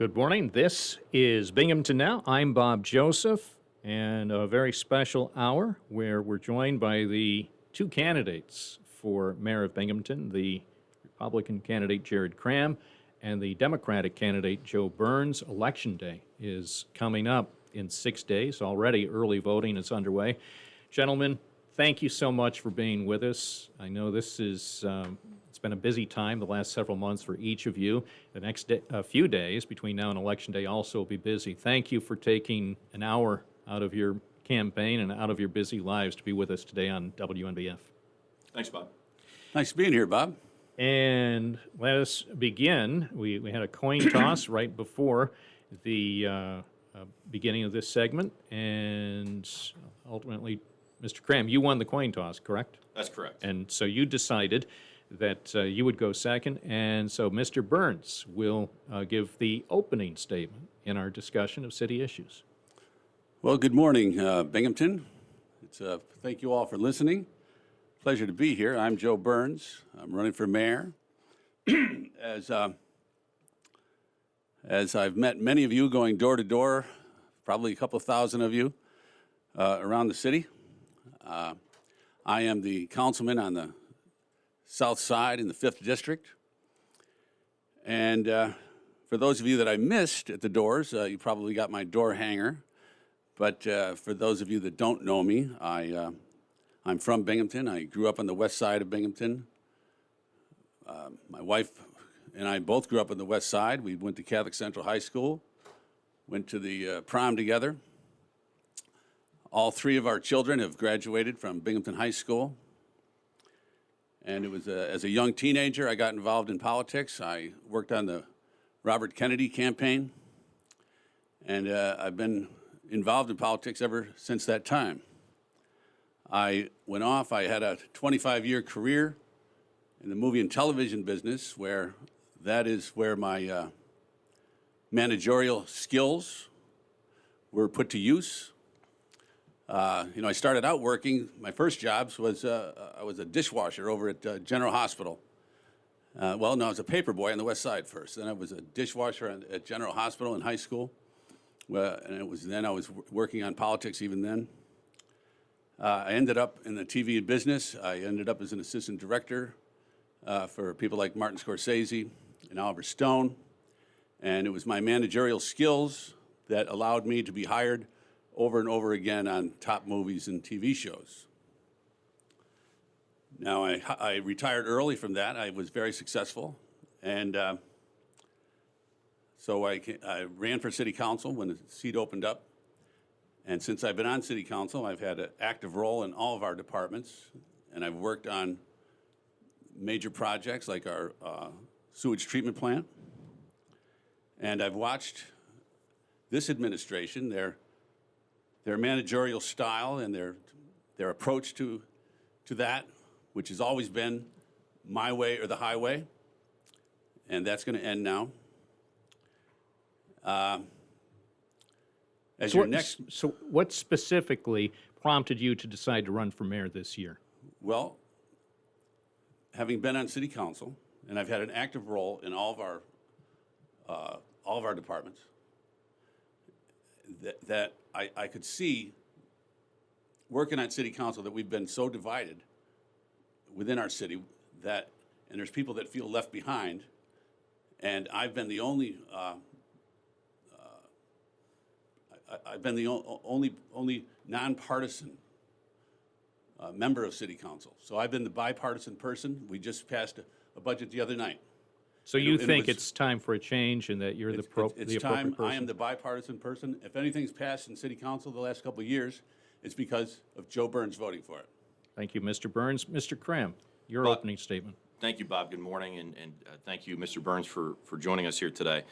Good morning. This is Binghamton Now. I'm Bob Joseph, and a very special hour where we're joined by the two candidates for mayor of Binghamton, the Republican candidate Jared Kraham and the Democratic candidate Joe Burns. Election Day is coming up in 6 days. Already early voting is underway. Gentlemen, thank you so much for being with us. I know this is it's been a busy time the last several months for each of you. The next few days between now and Election Day also will be busy. Thank you for taking an hour out of your campaign and out of your busy lives to be with us today on WNBF. Thanks, Bob. Nice being here, Bob. And let us begin. We had a coin toss right before the beginning of this segment, and ultimately, Mr. Kraham, you won the coin toss, correct? That's correct. And so you decided that you would go second, and so Mr. Burns will give the opening statement in our discussion of city issues. Well, good morning, Binghamton. Thank you all for listening. Pleasure to be here. I'm Joe Burns. I'm running for mayor. As I've met many of you going door to door, probably a couple thousand of you around the city. I am the councilman on the south side in the 5th District. And for those of you that I missed at the doors, you probably got my door hanger. But for those of you that don't know me, I'm from Binghamton. I grew up on the west side of Binghamton. My wife and I both grew up on the west side. We went to Catholic Central High School, went to the prom together. All three of our children have graduated from Binghamton High School. And it was as a young teenager, I got involved in politics. I worked on the Robert Kennedy campaign, and I've been involved in politics ever since that time. I went off. I had a 25-year career in the movie and television business, where that is where my managerial skills were put to use. I started out working, my first jobs was, I was a dishwasher over at General Hospital. I was a paper boy on the west side first. Then I was a dishwasher at General Hospital in high school. And I was working on politics even then. I ended up in the TV business. I ended up as an assistant director for people like Martin Scorsese and Oliver Stone. And it was my managerial skills that allowed me to be hired over and over again on top movies and TV shows. Now, I retired early from that. I was very successful. And so I ran for city council when the seat opened up. And since I've been on city council, I've had an active role in all of our departments. And I've worked on major projects like our sewage treatment plant. And I've watched this administration, their managerial style and their approach to that, which has always been my way or the highway, and that's going to end now. So what specifically prompted you to decide to run for mayor this year? Well, having been on city council, and I've had an active role in all of our departments, that I could see working on city council that we've been so divided within our city and there's people that feel left behind, and I've been the only only nonpartisan member of city council. So I've been the bipartisan person. We just passed a budget the other night. So you think it's time for a change and that you're the appropriate person? I am the bipartisan person. If anything's passed in city council the last couple of years, it's because of Joe Burns voting for it. Thank you, Mr. Burns. Mr. Kraham, your opening statement. Thank you, Bob. Good morning, and thank you, Mr. Burns, for joining us here today.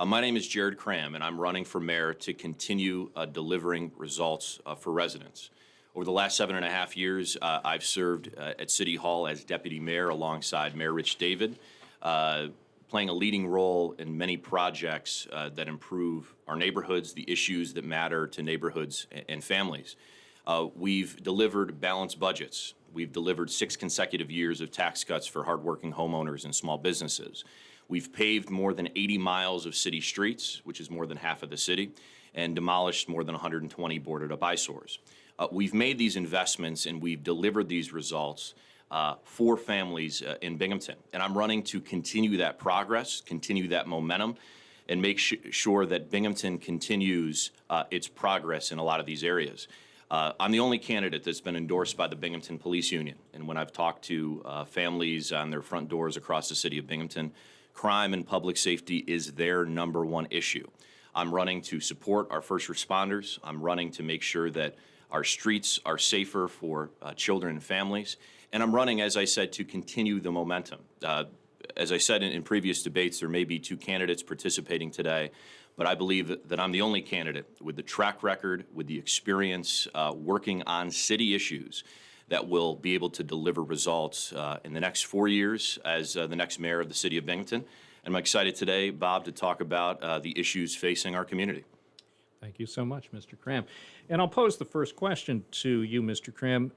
My name is Jared Kraham, and I'm running for mayor to continue delivering results for residents. Over the last 7.5 years, I've served at City Hall as deputy mayor alongside Mayor Rich David, playing a leading role in many projects that improve our neighborhoods, the issues that matter to neighborhoods and families. We've delivered balanced budgets. We've delivered 6 consecutive years of tax cuts for hardworking homeowners and small businesses. We've paved more than 80 miles of city streets, which is more than half of the city, and demolished more than 120 boarded-up eyesores. We've made these investments and we've delivered these results for families in Binghamton. And I'm running to continue that progress, continue that momentum, and make sure that Binghamton continues its progress in a lot of these areas. I'm the only candidate that's been endorsed by the Binghamton Police Union. And when I've talked to families on their front doors across the city of Binghamton, crime and public safety is their #1 issue. I'm running to support our first responders. I'm running to make sure that our streets are safer for children and families. And I'm running, as I said, to continue the momentum. As I said in previous debates, there may be 2 candidates participating today, but I believe that I'm the only candidate with the track record, with the experience working on city issues that will be able to deliver results in the next 4 years as the next mayor of the city of Binghamton. And I'm excited today, Bob, to talk about the issues facing our community. Thank you so much, Mr. Kraham. And I'll pose the first question to you, Mr. Kraham.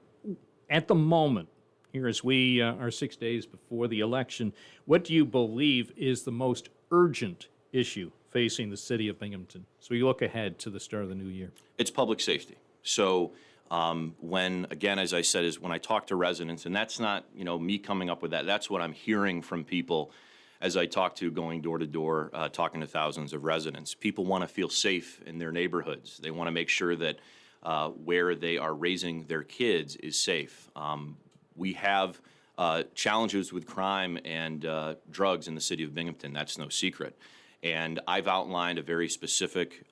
At the moment, here as we are 6 days before the election, what do you believe is the most urgent issue facing the city of Binghamton? So we look ahead to the start of the new year. It's public safety. So when, again, as I said, is when I talk to residents, and that's not, me coming up with that, that's what I'm hearing from people as I talk to going door to door, talking to thousands of residents. People want to feel safe in their neighborhoods. They want to make sure that where they are raising their kids is safe. We have challenges with crime and drugs in the city of Binghamton. That's no secret. And I've outlined a very specific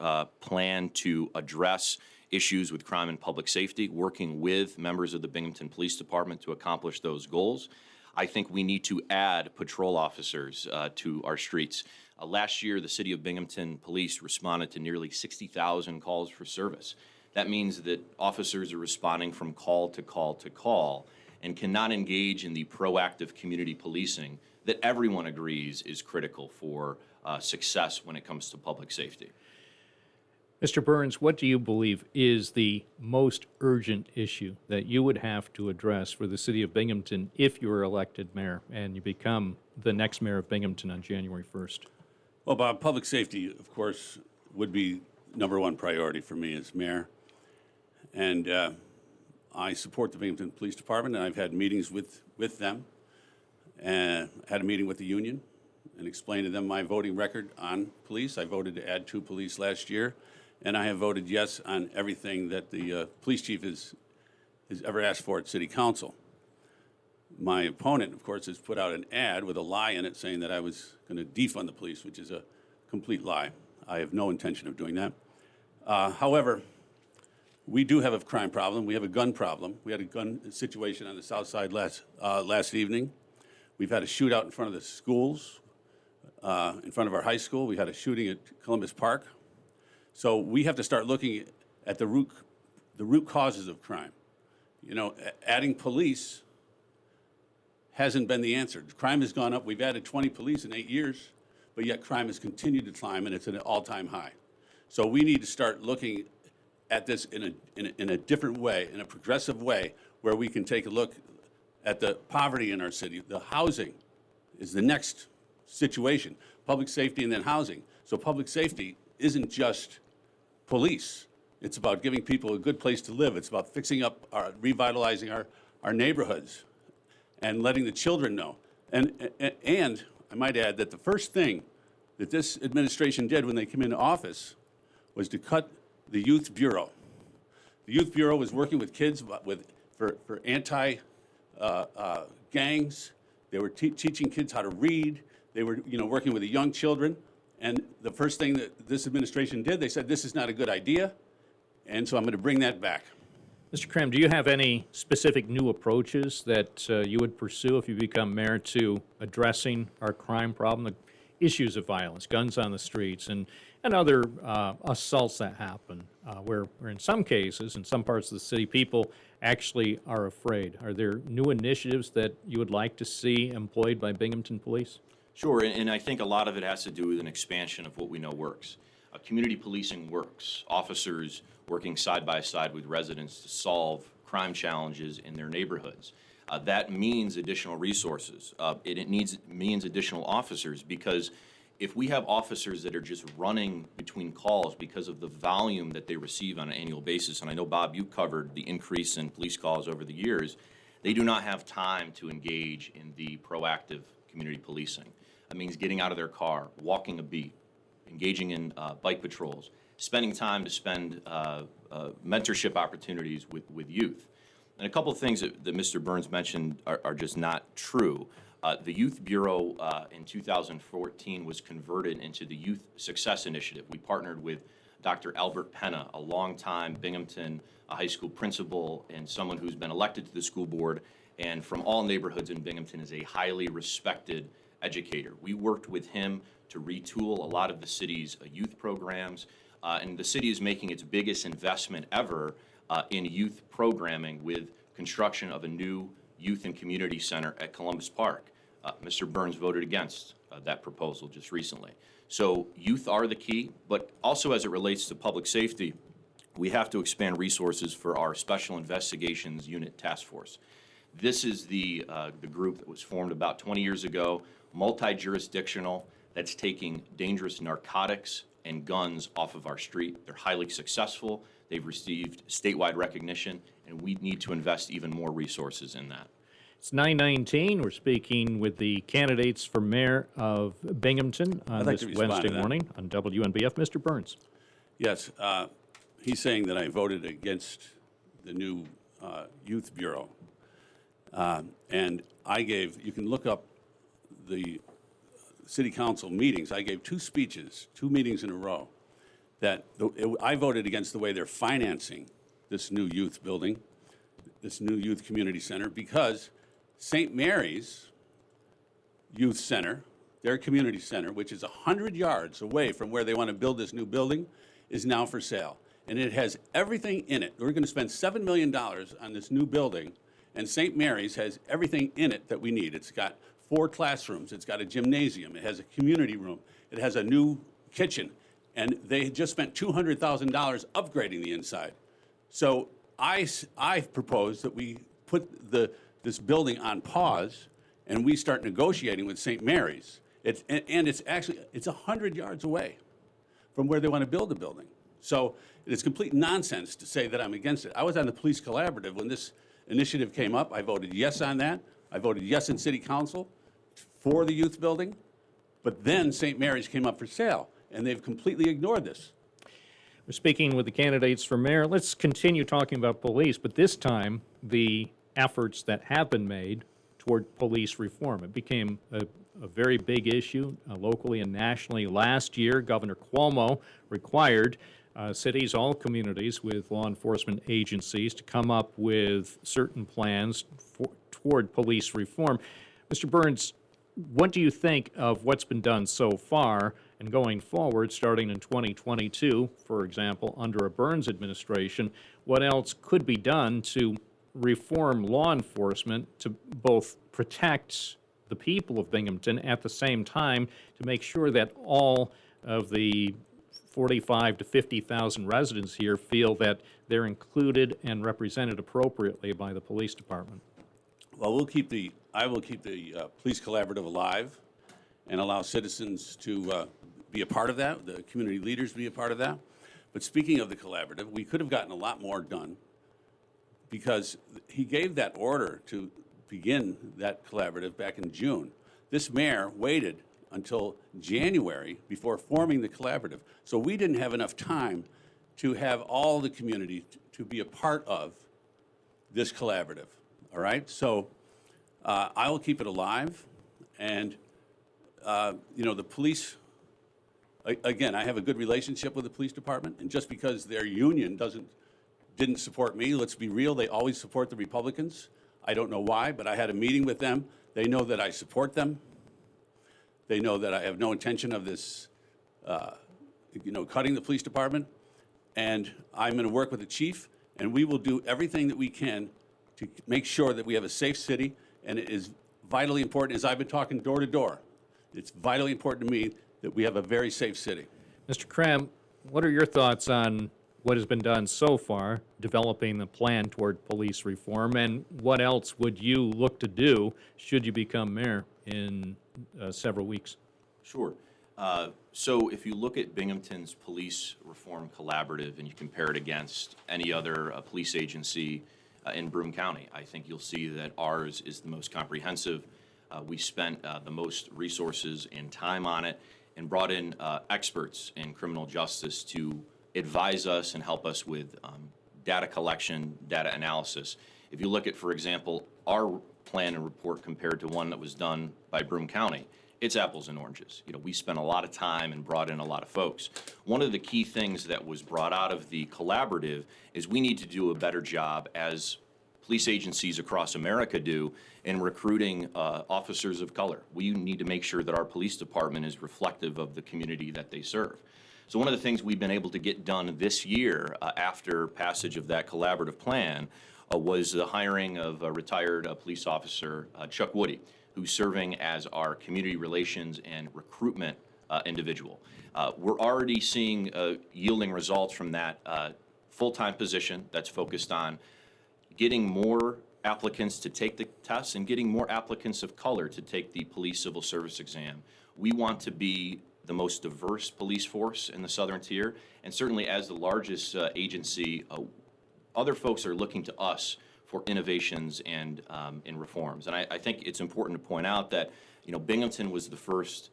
plan to address issues with crime and public safety, working with members of the Binghamton Police Department to accomplish those goals. I think we need to add patrol officers to our streets. Last year, the city of Binghamton Police responded to nearly 60,000 calls for service. That means that officers are responding from call to call to call and cannot engage in the proactive community policing that everyone agrees is critical for success when it comes to public safety. Mr. Burns, what do you believe is the most urgent issue that you would have to address for the city of Binghamton if you were elected mayor and you become the next mayor of Binghamton on January 1st? Well, Bob, public safety, of course, would be #1 priority for me as mayor. And I support the Binghamton Police Department, and I've had meetings with them, and had a meeting with the union and explained to them my voting record on police. I voted to add 2 police last year, and I have voted yes on everything that the police chief has ever asked for at City Council. My opponent, of course, has put out an ad with a lie in it saying that I was going to defund the police, which is a complete lie. I have no intention of doing that. However, we do have a crime problem. We have a gun problem. We had a gun situation on the south side last evening. We've had a shootout in front of the schools, in front of our high school. We had a shooting at Columbus Park. So we have to start looking at the root causes of crime. Adding police hasn't been the answer. Crime has gone up. We've added 20 police in 8 years, but yet crime has continued to climb, and it's at an all-time high. So we need to start looking at this in a different way, in a progressive way, where we can take a look at the poverty in our city. The housing is the next situation, public safety and then housing. So public safety isn't just police. It's about giving people a good place to live. It's about fixing up, revitalizing our neighborhoods and letting the children know. And I might add that the first thing that this administration did when they came into office was to cut the Youth Bureau. The Youth Bureau was working with kids for anti-gangs. They were teaching kids how to read. They were working with the young children. And the first thing that this administration did, they said, this is not a good idea. And so I'm going to bring that back. Mr. Kraham, do you have any specific new approaches that you would pursue if you become mayor to addressing our crime problem, the issues of violence, guns on the streets, and other assaults that happen, where in some cases, in some parts of the city, people actually are afraid? Are there new initiatives that you would like to see employed by Binghamton Police? Sure, and I think a lot of it has to do with an expansion of what we know works. Community policing works. Officers working side by side with residents to solve crime challenges in their neighborhoods. That means additional resources. It means additional officers, because if we have officers that are just running between calls because of the volume that they receive on an annual basis, and I know, Bob, you covered the increase in police calls over the years, they do not have time to engage in the proactive community policing. That means getting out of their car, walking a beat, engaging in bike patrols, spending time to spend mentorship opportunities with youth. And a couple of things that Mr. Burns mentioned are just not true. The Youth Bureau in 2014 was converted into the Youth Success Initiative. We partnered with Dr. Albert Penna, a longtime Binghamton high school principal and someone who's been elected to the school board and from all neighborhoods in Binghamton is a highly respected educator. We worked with him to retool a lot of the city's youth programs, and the city is making its biggest investment ever in youth programming with construction of a new youth and community center at Columbus Park. Mr. Burns voted against that proposal just recently. So youth are the key, but also as it relates to public safety, we have to expand resources for our Special Investigations Unit Task Force. This is the group that was formed about 20 years ago, multi-jurisdictional, that's taking dangerous narcotics and guns off of our street. They're highly successful. They've received statewide recognition, and we need to invest even more resources in that. It's 9:19. We're speaking with the candidates for mayor of Binghamton on like this to respond Wednesday to that. morning on WNBF. Mr. Burns. Yes, he's saying that I voted against the new Youth Bureau. And I gave, you can look up the city council meetings. I gave 2 speeches, 2 meetings in a row, that I voted against the way they're financing this new youth building, this new youth community center, because St. Mary's Youth Center, their community center, which is 100 yards away from where they want to build this new building, is now for sale. And it has everything in it. We're going to spend $7 million on this new building, and St. Mary's has everything in it that we need. It's got 4 classrooms. It's got a gymnasium. It has a community room. It has a new kitchen. And they just spent $200,000 upgrading the inside. So I propose that we put this building on pause and we start negotiating with St. Mary's. It's 100 yards away from where they want to build the building. So it's complete nonsense to say that I'm against it. I was on the police collaborative when this initiative came up. I voted yes on that. I voted yes in city council for the youth building. But then St. Mary's came up for sale, and they've completely ignored this. We're speaking with the candidates for mayor. Let's continue talking about police, but this time the efforts that have been made toward police reform. It became a very big issue locally and nationally. Last year, Governor Cuomo required cities, all communities with law enforcement agencies to come up with certain plans toward police reform. Mr. Burns, what do you think of what's been done so far and going forward, starting in 2022, for example, under a Burns administration? What else could be done to reform law enforcement to both protect the people of Binghamton at the same time to make sure that all of the 45 to 50,000 residents here feel that they're included and represented appropriately by the police department? Well, I will keep the police collaborative alive and allow citizens to be a part of that, the community leaders be a part of that. But speaking of the collaborative, we could have gotten a lot more done because he gave that order to begin that collaborative back in June. This mayor waited until January before forming the collaborative. So we didn't have enough time to have all the community to be a part of this collaborative, all right? So I will keep it alive. And, the police, again, I have a good relationship with the police department, and just because their union didn't support me, let's be real, they always support the Republicans. I don't know why, but I had a meeting with them. They know that I support them. They know that I have no intention of this, cutting the police department. And I'm going to work with the chief, and we will do everything that we can to make sure that we have a safe city. And it is vitally important, as I've been talking door to door, it's vitally important to me that we have a very safe city. Mr. Kraham, what are your thoughts on what has been done so far, developing the plan toward police reform, and what else would you look to do should you become mayor in several weeks? Sure. So if you look at Binghamton's Police Reform Collaborative and you compare it against any other police agency in Broome County, I think you'll see that ours is the most comprehensive. We spent the most resources and time on it and brought in experts in criminal justice to advise us and help us with data collection, data analysis. If you look at, for example, our plan and report compared to one that was done by Broome County, it's apples and oranges. You know, we spent a lot of time and brought in a lot of folks. One of the key things that was brought out of the collaborative is we need to do a better job, as police agencies across America do, in recruiting officers of color. We need to make sure that our police department is reflective of the community that they serve. So one of the things we've been able to get done this year after passage of that collaborative plan was the hiring of a retired police officer, Chuck Woody, who's serving as our community relations and recruitment individual. We're already seeing yielding results from that full-time position that's focused on getting more applicants to take the tests and getting more applicants of color to take the police civil service exam. We want to be the most diverse police force in the Southern Tier, and certainly as the largest agency, other folks are looking to us for innovations and reforms. And I think it's important to point out that, you know, Binghamton was the first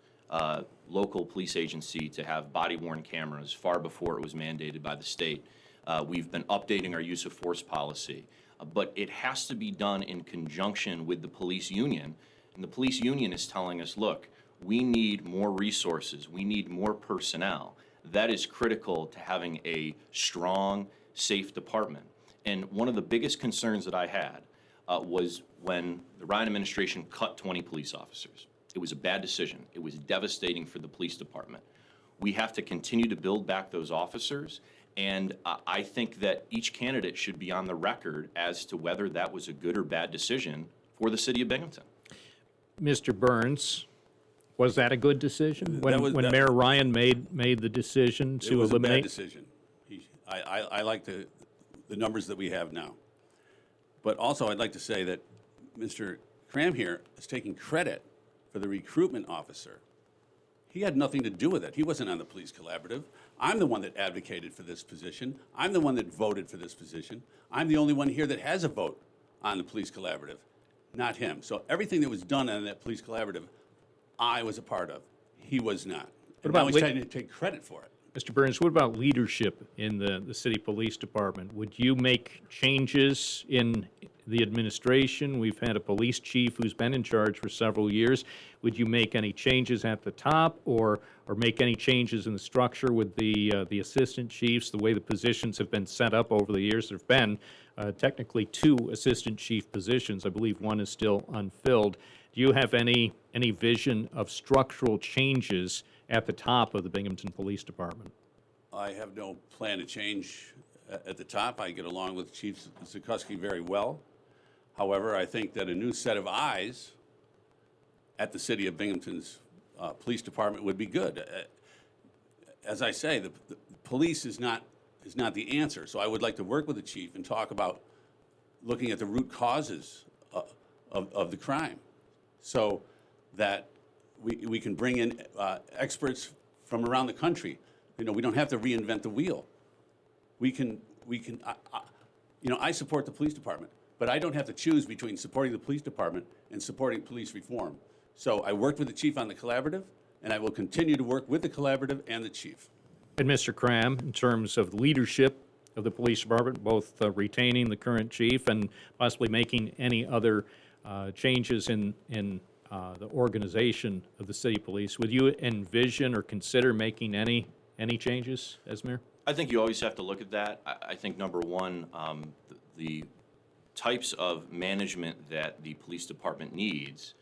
local police agency to have body-worn cameras far before it was mandated by the state. We've been updating our use of force policy, but it has to be done in conjunction with the police union. And the police union is telling us, look, we need more resources, we need more personnel. That is critical to having a strong, safe department. And one of the biggest concerns that I had was when the Ryan administration cut 20 police officers. It was a bad decision. It was devastating for the police department. We have to continue to build back those officers, and I think that each candidate should be on the record as to whether that was a good or bad decision for the city of Binghamton. Mr. Burns, was that a good decision when Mayor Ryan made the decision to eliminate? It was a bad decision. I like the numbers that we have now. But also, I'd like to say that Mr. Kraham here is taking credit for the recruitment officer. He had nothing to do with it. He wasn't on the police collaborative. I'm the one that advocated for this position. I'm the one that voted for this position. I'm the only one here that has a vote on the police collaborative, not him. So everything that was done on that police collaborative, I was a part of. He was not. And now he's trying to take credit for it. Mr. Burns, what about leadership in the city police department? Would you make changes in the administration? We've had a police chief who's been in charge for several years. Would you make any changes at the top, or make any changes in the structure with the assistant chiefs, the way the positions have been set up over the years? There have been technically 2 assistant chief positions. I believe one is still unfilled. Do you have any vision of structural changes at the top of the Binghamton Police Department? I have no plan to change at the top. I get along with Chief Zukoski very well. However, I think that a new set of eyes at the city of Binghamton's police department would be good. As I say, the police is not the answer. So I would like to work with the chief and talk about looking at the root causes of the crime, so that we can bring in experts from around the country. You know, we don't have to reinvent the wheel. We can. You know, I support the police department, but I don't have to choose between supporting the police department and supporting police reform. So I worked with the chief on the collaborative, and I will continue to work with the collaborative and the chief. And Mr. Kraham, in terms of leadership of the police department, both retaining the current chief and possibly making any other changes in the organization of the city police, would you envision or consider making any changes as mayor? I think you always have to look at that. I think, number one, the types of management that the police department needs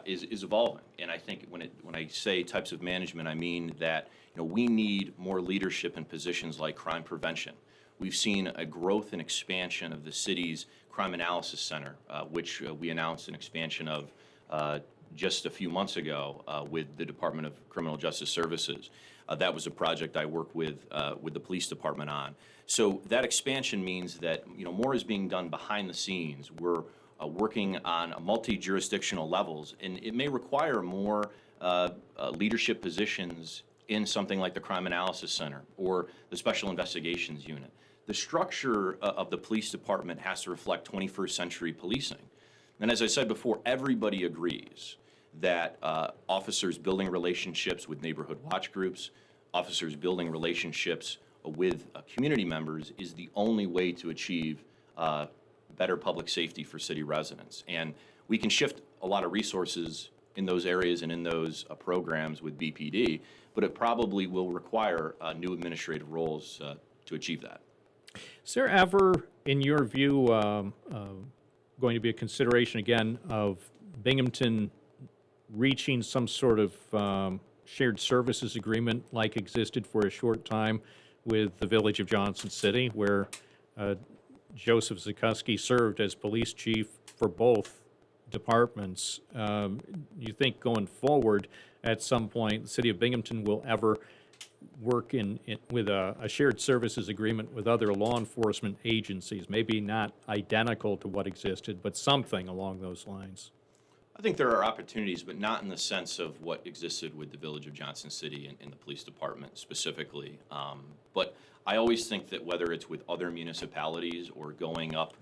is evolving. And I think when I say types of management, I mean that, you know, we need more leadership in positions like crime prevention. We've seen a growth and expansion of the city's crime analysis center, which we announced an expansion of just a few months ago with the Department of Criminal Justice Services. That was a project I worked with the police department on. So that expansion means that more is being done behind the scenes. We're working on multi-jurisdictional levels, and it may require more leadership positions in something like the Crime Analysis Center or the Special Investigations Unit. The structure of the police department has to reflect 21st century policing. And as I said before, everybody agrees that officers building relationships with neighborhood watch groups, officers building relationships with community members is the only way to achieve better public safety for city residents. And we can shift a lot of resources in those areas and in those programs with BPD, but it probably will require new administrative roles to achieve that. Is there ever, in your view, going to be a consideration again of Binghamton reaching some sort of shared services agreement like existed for a short time with the Village of Johnson City, where Joseph Zukuski served as police chief for both departments? You think going forward, at some point, the city of Binghamton will ever work with a shared services agreement with other law enforcement agencies, maybe not identical to what existed, but something along those lines? I think there are opportunities, but not in the sense of what existed with the Village of Johnson City and the police department specifically. But I always think that whether it's with other municipalities or going up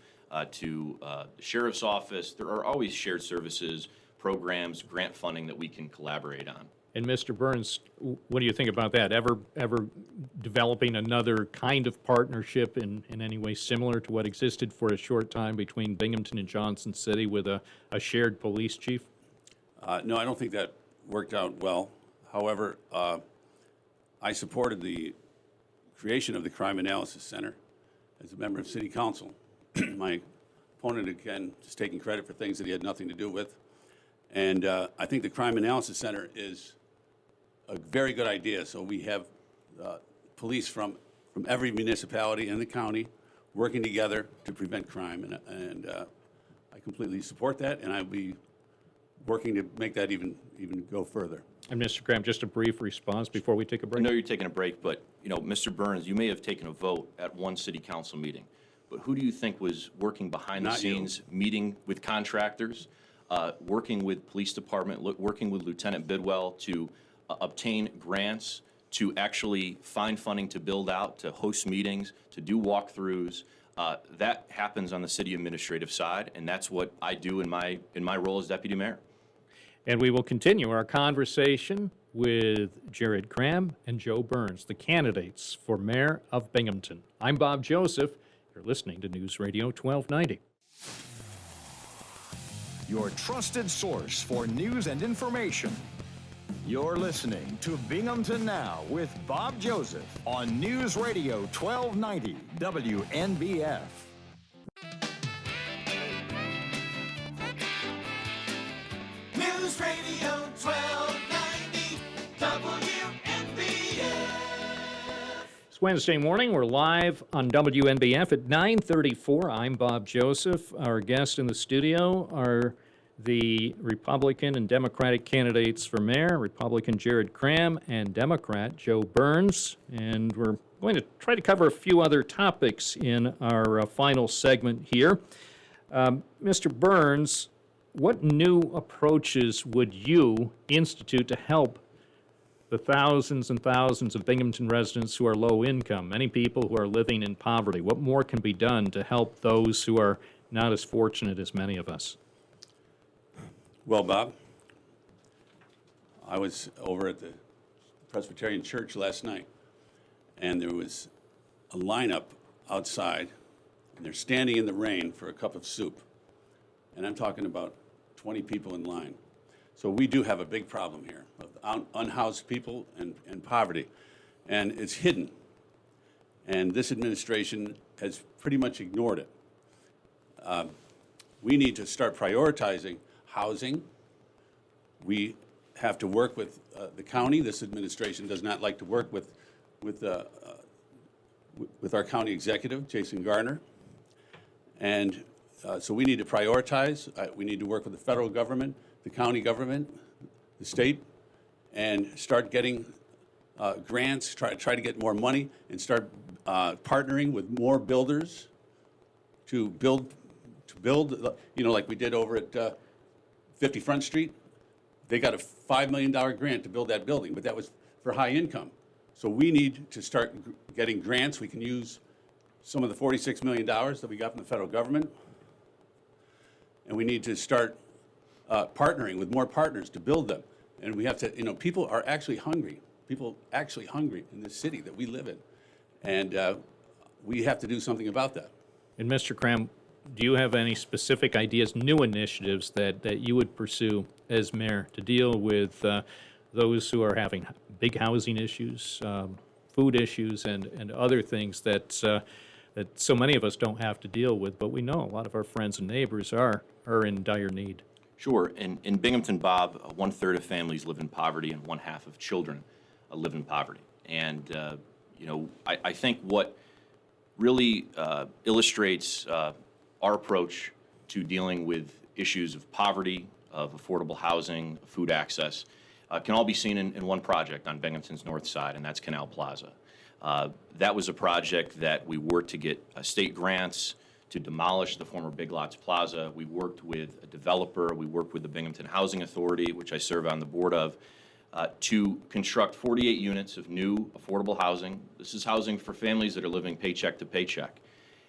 to the sheriff's office, there are always shared services, programs, grant funding that we can collaborate on. And Mr. Burns, what do you think about that? Ever developing another kind of partnership in any way similar to what existed for a short time between Binghamton and Johnson City with a shared police chief? No, I don't think that worked out well. However, I supported the creation of the Crime Analysis Center as a member of City Council. My opponent, again, is taking credit for things that he had nothing to do with. And I think the Crime Analysis Center is a very good idea. So we have police from every municipality in the county working together to prevent crime. And I completely support that, and I'll be working to make that even go further. And Mr. Kraham, just a brief response before we take a I break. know you're taking a break, but Mr. Burns, you may have taken a vote at one city council meeting, but who do you think was working behind the Not you. scenes, meeting with contractors, working with police department, working with Lieutenant Bidwell to obtain grants, to actually find funding to build out, to host meetings, to do walkthroughs? That happens on the city administrative side, and that's what I do in my role as deputy mayor. And we will continue our conversation with Jared Kraham and Joe Burns, the candidates for mayor of Binghamton. I'm Bob Joseph. You're listening to News Radio 1290. Your trusted source for news and information. You're listening to Binghamton Now with Bob Joseph on News Radio 1290 WNBF. News Radio 1290 WNBF. It's Wednesday morning. We're live on WNBF at 9:34. I'm Bob Joseph. Our guests in the studio are the Republican and Democratic candidates for mayor, Republican Jared Kraham and Democrat Joe Burns. And we're going to try to cover a few other topics in our final segment here. Mr. Burns, what new approaches would you institute to help the thousands and thousands of Binghamton residents who are low income, many people who are living in poverty? What more can be done to help those who are not as fortunate as many of us? Well, Bob, I was over at the Presbyterian Church last night, and there was a lineup outside, and they're standing in the rain for a cup of soup. And I'm talking about 20 people in line. So we do have a big problem here of unhoused people and poverty, and it's hidden. And this administration has pretty much ignored it. We need to start prioritizing housing. We have to work with the county. This administration does not like to work with our county executive, Jason Garner. And so we need to prioritize. We need to work with the federal government the county government, the state, and start getting grants, try to get more money, and start partnering with more builders to build, like we did over at 50 Front Street. They got a $5 million grant to build that building, but that was for high income. So we need to start getting grants. We can use some of the $46 million that we got from the federal government, and we need to start partnering with more partners to build them. And we have to, people are actually hungry. People actually hungry in this city that we live in. And we have to do something about that. And Mr. Kraham, do you have any specific ideas, new initiatives that you would pursue as mayor to deal with those who are having big housing issues, food issues, and other things that so many of us don't have to deal with, but we know a lot of our friends and neighbors are in dire need? Sure. In Binghamton, Bob, 1/3 of families live in poverty and 1/2 of children live in poverty. And, I think what really illustrates our approach to dealing with issues of poverty, of affordable housing, food access, can all be seen in one project on Binghamton's north side, and that's Canal Plaza. That was a project that we worked to get state grants to demolish the former Big Lots Plaza. We worked with a developer. We worked with the Binghamton Housing Authority, which I serve on the board of, to construct 48 units of new affordable housing. This is housing for families that are living paycheck to paycheck.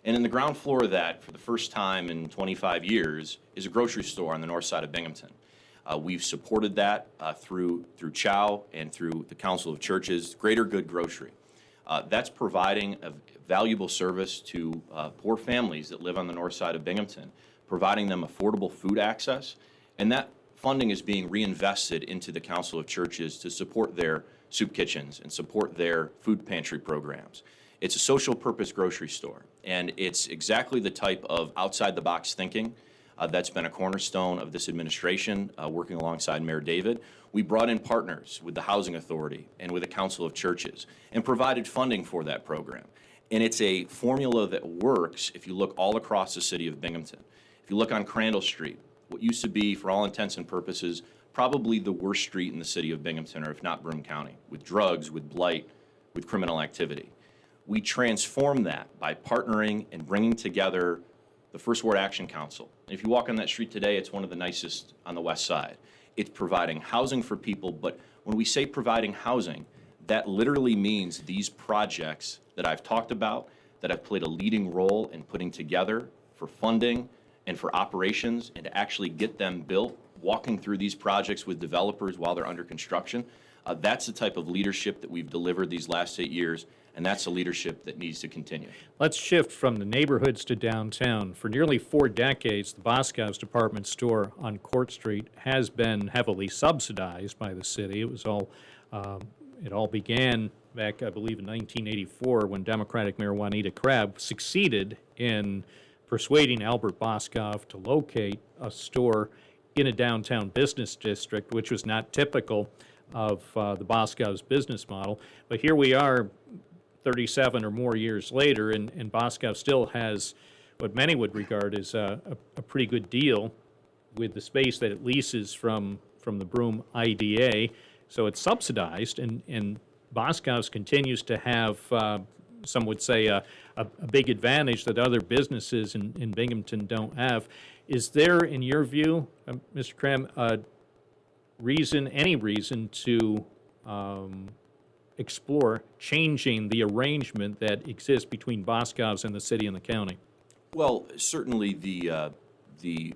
And in the ground floor of that, for the first time in 25 years, is a grocery store on the north side of Binghamton. We've supported that through CHOW and through the Council of Churches, Greater Good Grocery. That's providing a valuable service to poor families that live on the north side of Binghamton, providing them affordable food access, and that funding is being reinvested into the Council of Churches to support their soup kitchens and support their food pantry programs. It's a social purpose grocery store, and it's exactly the type of outside-the-box thinking that's been a cornerstone of this administration, working alongside Mayor David. We brought in partners with the Housing Authority and with the Council of Churches and provided funding for that program. And it's a formula that works if you look all across the city of Binghamton. If you look on Crandall Street, what used to be, for all intents and purposes, probably the worst street in the city of Binghamton, or if not Broome County, with drugs, with blight, with criminal activity. We transform that by partnering and bringing together the First Ward Action Council. And if you walk on that street today, it's one of the nicest on the west side. It's providing housing for people, but when we say providing housing, that literally means these projects that I've talked about, that I've played a leading role in putting together for funding and for operations, and to actually get them built, walking through these projects with developers while they're under construction. That's the type of leadership that we've delivered these last 8 years, and that's the leadership that needs to continue. Let's shift from the neighborhoods to downtown. For nearly 4 decades, the Boscov's department store on Court Street has been heavily subsidized by the city. It all began back, I believe, in 1984 when Democratic Mayor Juanita Crabb succeeded in persuading Albert Boscov to locate a store in a downtown business district, which was not typical of the Boscov's business model. But here we are 37 or more years later, and Boscov still has what many would regard as a pretty good deal with the space that it leases from the Broome IDA. So it's subsidized, and Boscov's continues to have, some would say, a big advantage that other businesses in Binghamton don't have. Is there, in your view, Mr. Kraham, any reason to explore changing the arrangement that exists between Boscov's and the city and the county? Well, certainly the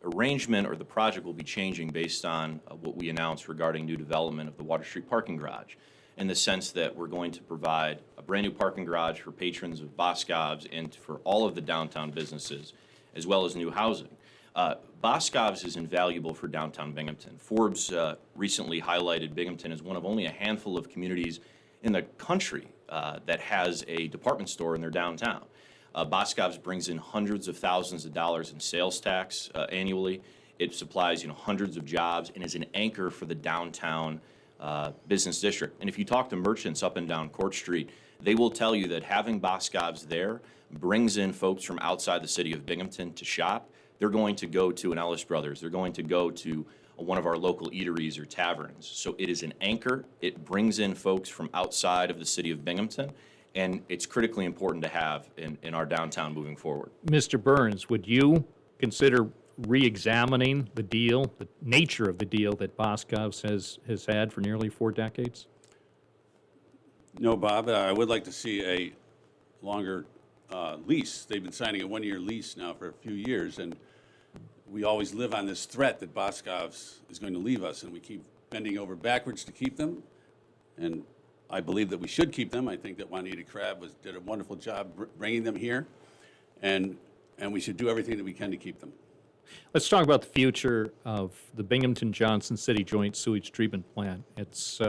arrangement or the project will be changing based on what we announced regarding new development of the Water Street parking garage, in the sense that we're going to provide a brand new parking garage for patrons of Boscov's and for all of the downtown businesses, as well as new housing. Boscov's is invaluable for downtown Binghamton. Forbes recently highlighted Binghamton as one of only a handful of communities in the country that has a department store in their downtown. Boscov's brings in hundreds of thousands of dollars in sales tax annually. It supplies hundreds of jobs and is an anchor for the downtown business district. And if you talk to merchants up and down Court Street, they will tell you that having Boscov's there brings in folks from outside the city of Binghamton to shop, they're going to go to an Ellis Brothers. They're going to go to one of our local eateries or taverns. So it is an anchor. It brings in folks from outside of the city of Binghamton, and it's critically important to have in our downtown moving forward. Mr. Burns, would you consider re-examining the deal, the nature of the deal that Boscov's has had for nearly 4 decades? No, Bob, I would like to see a longer lease. They've been signing a 1-year lease now for a few years, and we always live on this threat that Boscov's is going to leave us, and we keep bending over backwards to keep them. And I believe that we should keep them. I think that Juanita Crabb did a wonderful job bringing them here, and we should do everything that we can to keep them. Let's talk about the future of the Binghamton-Johnson City Joint Sewage Treatment Plant. It's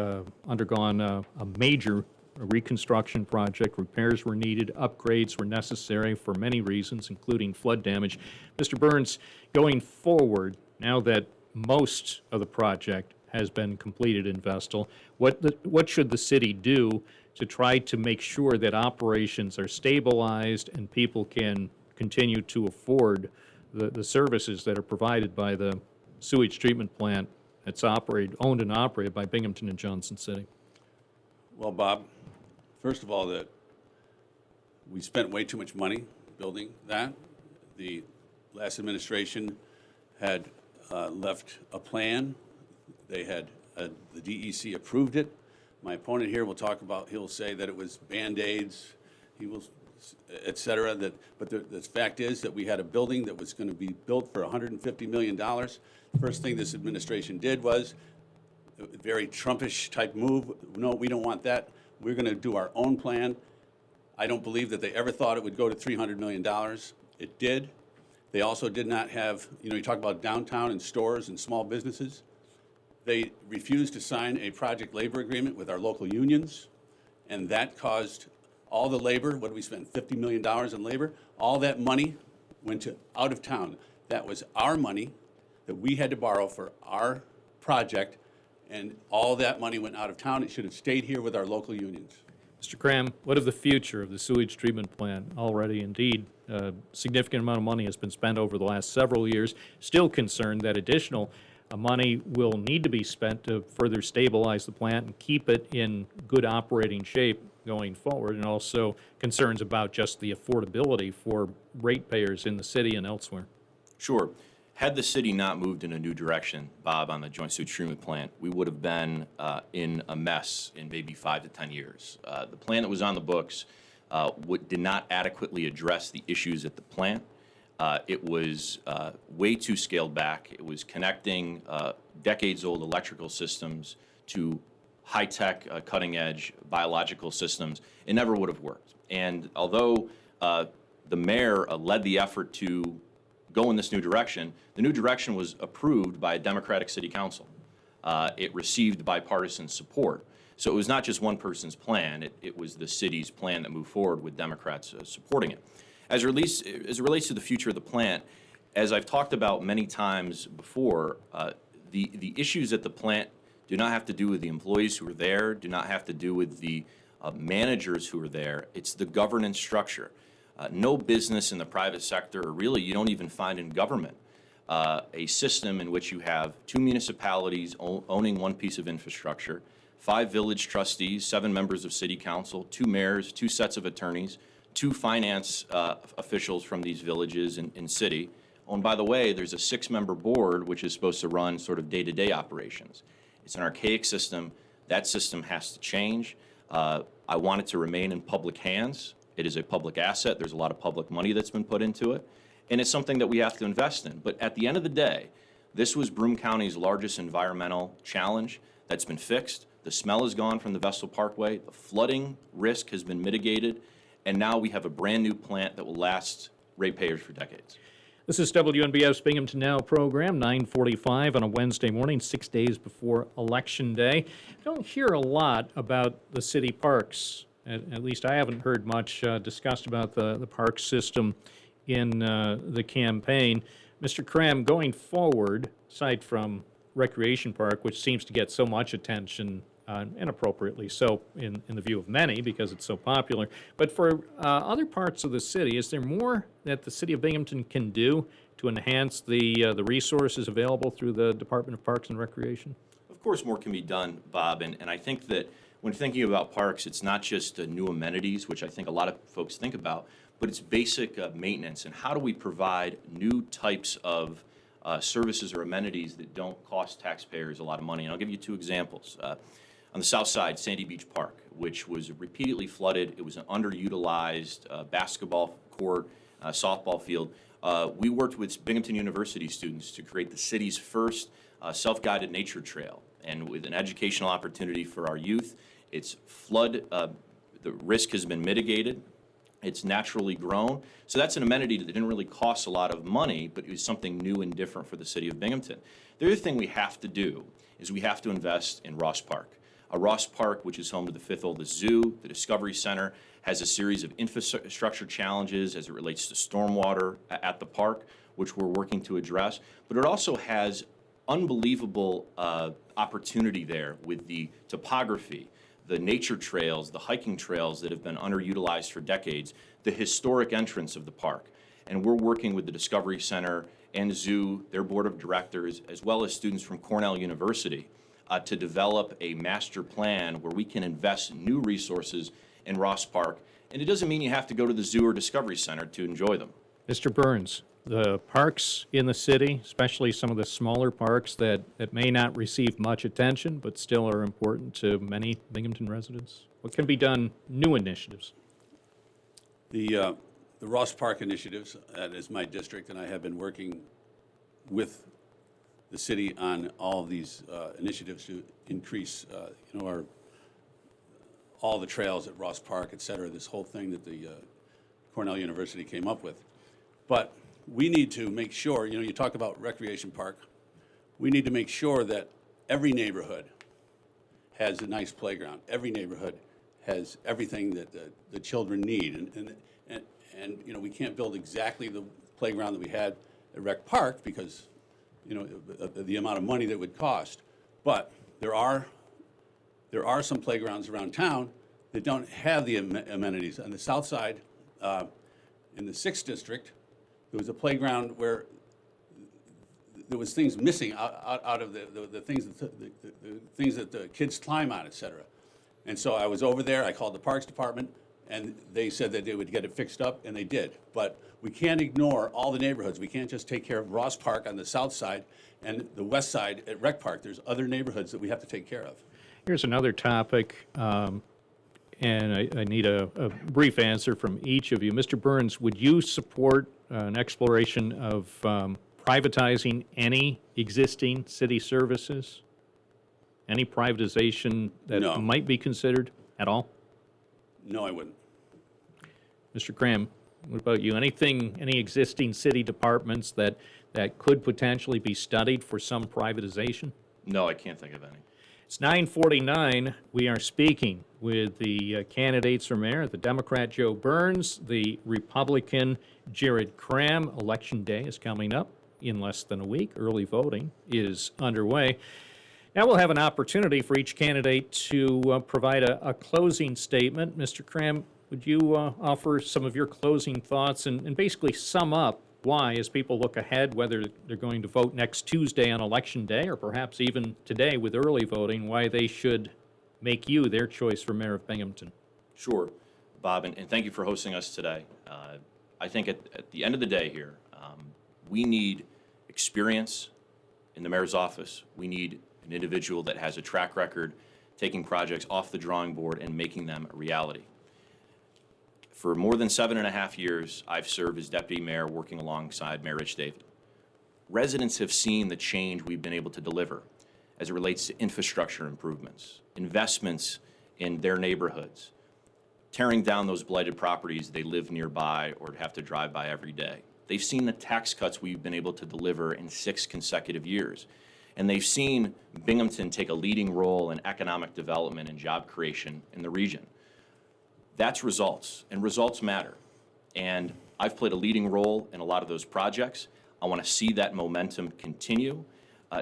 undergone a major reconstruction project. Repairs were needed, upgrades were necessary for many reasons, including flood damage. Mr. Burns, going forward, now that most of the project has been completed in Vestal, what should the city do to try to make sure that operations are stabilized and people can continue to afford the services that are provided by the sewage treatment plant that's owned and operated by Binghamton and Johnson City? Well, Bob, first of all, that we spent way too much money building that. The last administration had left a plan. They had, the DEC approved it. My opponent here will talk about, he'll say that it was Band-Aids, he will, et cetera, but the fact is that we had a building that was going to be built for $150 million. First thing this administration did was a very Trumpish type move. No, we don't want that. We're going to do our own plan. I don't believe that they ever thought it would go to $300 million. It did. They also did not have, you talk about downtown and stores and small businesses. They refused to sign a project labor agreement with our local unions, and that caused all the labor. What did we spend, $50 million in labor? All that money went to out of town. That was our money that we had to borrow for our project, and all that money went out of town. It should have stayed here with our local unions. Mr. Kraham, what of the future of the sewage treatment plant? Already, indeed, a significant amount of money has been spent over the last several years. Still concerned that additional money will need to be spent to further stabilize the plant and keep it in good operating shape going forward, and also concerns about just the affordability for ratepayers in the city and elsewhere. Sure. Had the city not moved in a new direction, Bob, on the joint sewage treatment plant, we would have been in a mess in maybe 5 to 10 years. The plan that was on the books did not adequately address the issues at the plant. It was way too scaled back. It was connecting decades-old electrical systems to high-tech, cutting-edge biological systems. It never would have worked. And although the mayor led the effort to go in this new direction, the new direction was approved by a Democratic city council. It received bipartisan support. So it was not just one person's plan. It was the city's plan that moved forward with Democrats supporting it. As it relates to the future of the plant, as I've talked about many times before, the issues at the plant do not have to do with the employees who are there, do not have to do with the managers who are there. It's the governance structure. No business in the private sector, or really you don't even find in government, a system in which you have 2 municipalities owning one piece of infrastructure, 5 village trustees, 7 members of city council, 2 mayors, 2 sets of attorneys, 2 finance officials from these villages and city. Oh, and by the way, there's a 6-member board which is supposed to run sort of day-to-day operations. It's an archaic system. That system has to change. I want it to remain in public hands. It is a public asset. There's a lot of public money that's been put into it, and it's something that we have to invest in. But at the end of the day, this was Broome County's largest environmental challenge that's been fixed. The smell is gone from the Vestal Parkway. The flooding risk has been mitigated, and now we have a brand-new plant that will last ratepayers for decades. This is WNBF's Binghamton Now program, 9:45 on a Wednesday morning, 6 days before Election Day. I don't hear a lot about the city parks. At least I haven't heard much discussed about the park system in the campaign. Mr. Kraham, going forward, aside from Recreation Park, which seems to get so much attention, inappropriately so in the view of many because it's so popular, but for other parts of the city, is there more that the city of Binghamton can do to enhance the resources available through the Department of Parks and Recreation? Of course, more can be done, Bob, and I think that when thinking about parks, it's not just new amenities, which I think a lot of folks think about, but it's basic maintenance, and how do we provide new types of services or amenities that don't cost taxpayers a lot of money. And I'll give you two examples. On the south side, Sandy Beach Park, which was repeatedly flooded. It was an underutilized basketball court, softball field. We worked with Binghamton University students to create the city's first self-guided nature trail, and with an educational opportunity for our youth. It's flood, the risk has been mitigated. It's naturally grown. So that's an amenity that didn't really cost a lot of money, but it was something new and different for the city of Binghamton. The other thing we have to do is we have to invest in Ross Park. Ross Park, which is home to the fifth oldest zoo, the Discovery Center, has a series of infrastructure challenges as it relates to stormwater at the park, which we're working to address. But it also has unbelievable opportunity there with the topography, the nature trails, the hiking trails that have been underutilized for decades, the historic entrance of the park. And we're working with the Discovery Center and Zoo, their board of directors, as well as students from Cornell University, to develop a master plan where we can invest new resources in Ross Park. And it doesn't mean you have to go to the Zoo or Discovery Center to enjoy them. Mr. Burns, the parks in the city, especially some of the smaller parks that may not receive much attention but still are important to many Binghamton residents, what can be done, new initiatives? The Ross Park initiatives, that is my district, and I have been working with the city on all of these initiatives to increase, all the trails at Ross Park, et cetera, this whole thing that the Cornell University came up with. But we need to make sure, you talk about recreation park, we need to make sure that every neighborhood has a nice playground. Every neighborhood has everything that the children need. And we can't build exactly the playground that we had at Rec Park because, the amount of money that would cost. But there are some playgrounds around town that don't have the amenities. On the south side, in the 6th district, there was a playground where there was things missing out of the things that the kids climb on, et cetera. And so I was over there, I called the Parks Department, and they said that they would get it fixed up, and they did. But we can't ignore all the neighborhoods. We can't just take care of Ross Park on the south side and the west side at Rec Park. There's other neighborhoods that we have to take care of. Here's another topic, and I need a brief answer from each of you. Mr. Burns, would you support an exploration of privatizing any existing city services? Any privatization that No. might be considered at all? No, I wouldn't. Mr. Kraham, what about you? Any existing city departments that could potentially be studied for some privatization? No, I can't think of any. It's 9:49. We are speaking with the candidates for mayor, the Democrat Joe Burns, the Republican Jared Kraham. Election day is coming up in less than a week. Early voting is underway. Now we'll have an opportunity for each candidate to provide a closing statement. Mr. Kraham, would you offer some of your closing thoughts and basically sum up why, as people look ahead, whether they're going to vote next Tuesday on Election Day or perhaps even today with early voting, why they should make you their choice for mayor of Binghamton? Sure, Bob, and thank you for hosting us today. I think at the end of the day here, we need experience in the mayor's office. We need an individual that has a track record taking projects off the drawing board and making them a reality. For more than 7.5 years, I've served as deputy mayor working alongside Mayor Rich David. Residents have seen the change we've been able to deliver as it relates to infrastructure improvements, investments in their neighborhoods, tearing down those blighted properties they live nearby or have to drive by every day. They've seen the tax cuts we've been able to deliver in 6 consecutive years. And they've seen Binghamton take a leading role in economic development and job creation in the region. That's results, and results matter. And I've played a leading role in a lot of those projects. I want to see that momentum continue.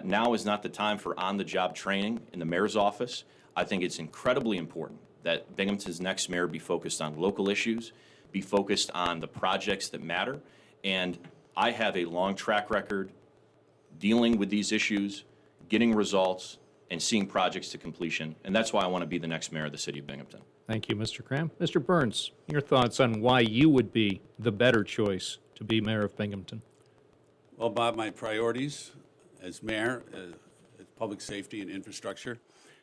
Now is not the time for on-the-job training in the mayor's office. I think it's incredibly important that Binghamton's next mayor be focused on local issues, be focused on the projects that matter, and I have a long track record dealing with these issues, getting results, and seeing projects to completion, and that's why I want to be the next mayor of the city of Binghamton. Thank you, Mr. Kraham. Mr. Burns, your thoughts on why you would be the better choice to be mayor of Binghamton? Well, Bob, my priorities as mayor is public safety and infrastructure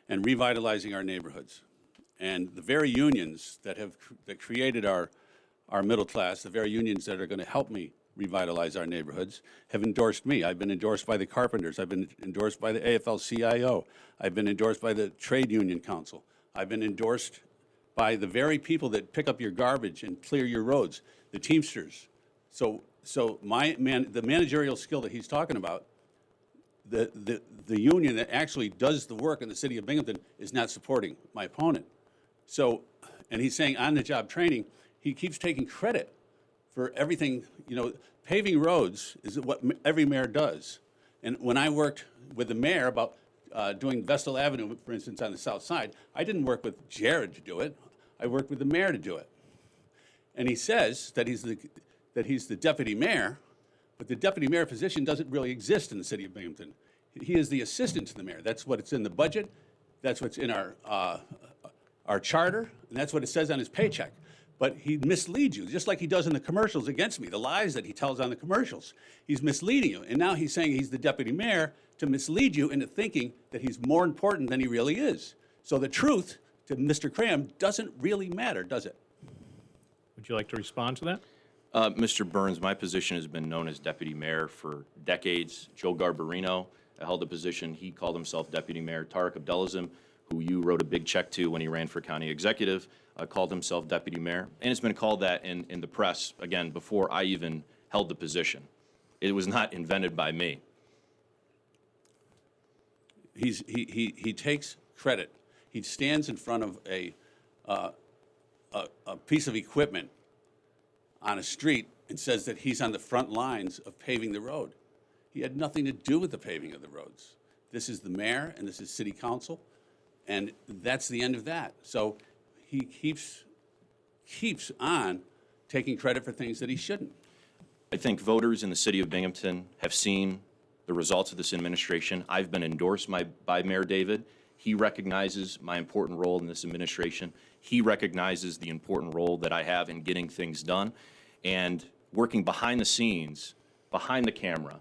and revitalizing our neighborhoods. And the very unions that created our middle class, the very unions that are going to help me revitalize our neighborhoods, have endorsed me. I've been endorsed by the carpenters. I've been endorsed by the AFL-CIO. I've been endorsed by the Trade Union Council. I've been endorsed by the very people that pick up your garbage and clear your roads, the Teamsters. So the managerial skill that he's talking about, the union that actually does the work in the city of Binghamton is not supporting my opponent. So, and he's saying on-the-job training, he keeps taking credit for everything. You know, paving roads is what every mayor does. And when I worked with the mayor about doing Vestal Avenue, for instance, on the south side, I didn't work with Jared to do it. I worked with the mayor to do it. And he says that he's the deputy mayor, but the deputy mayor position doesn't really exist in the city of Binghamton. He is the assistant to the mayor. That's what's in the budget. That's what's in our charter, and that's what it says on his paycheck. But he misleads you, just like he does in the commercials against me, the lies that he tells on the commercials. He's misleading you, and now he's saying he's the deputy mayor to mislead you into thinking that he's more important than he really is. So the truth to Mr. Kraham doesn't really matter, does it? Would you like to respond to that? Mr. Burns, my position has been known as deputy mayor for decades. Joe Garbarino held a position. He called himself deputy mayor. Tariq Abdelazim, who you wrote a big check to when he ran for county executive, called himself deputy mayor. And it's been called that in the press, again, before I even held the position. It was not invented by me. He takes credit. He stands in front of a piece of equipment on a street and says that he's on the front lines of paving the road. He had nothing to do with the paving of the roads. This is the mayor and this is city council, and that's the end of that. So he keeps on taking credit for things that he shouldn't. I think voters in the city of Binghamton have seen the results of this administration. I've been endorsed by Mayor David. He recognizes my important role in this administration. He recognizes the important role that I have in getting things done and working behind the scenes, behind the camera,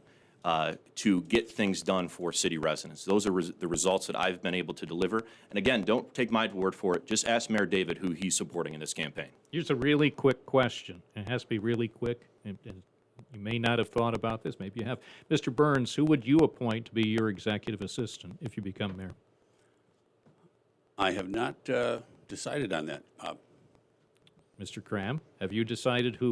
to get things done for city residents. Those are the results that I've been able to deliver. And again, don't take my word for it. Just ask Mayor David who he's supporting in this campaign. Here's a really quick question. It has to be really quick. And you may not have thought about this. Maybe you have. Mr. Burns, who would you appoint to be your executive assistant if you become mayor? I have not decided on that. Mr. Kraham, have you decided who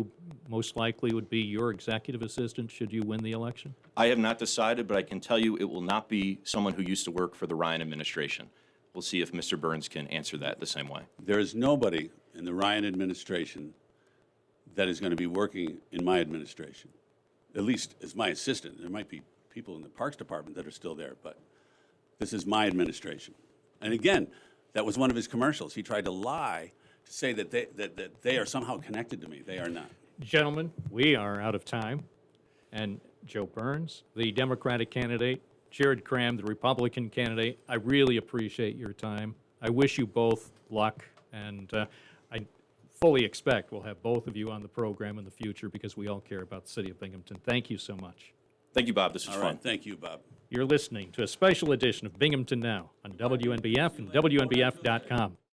most likely would be your executive assistant should you win the election? I have not decided, but I can tell you it will not be someone who used to work for the Ryan administration. We'll see if Mr. Burns can answer that the same way. There is nobody in the Ryan administration that is going to be working in my administration, at least as my assistant. There might be people in the Parks Department that are still there, but this is my administration. And again, that was one of his commercials. He tried to lie to say that they are somehow connected to me. They are not. Gentlemen, we are out of time. And Joe Burns, the Democratic candidate, Jared Kraham, the Republican candidate, I really appreciate your time. I wish you both luck, and I fully expect we'll have both of you on the program in the future because we all care about the city of Binghamton. Thank you so much. Thank you, Bob. This was All fun. right. Thank you, Bob. You're listening to a special edition of Binghamton Now on WNBF and WNBF.com.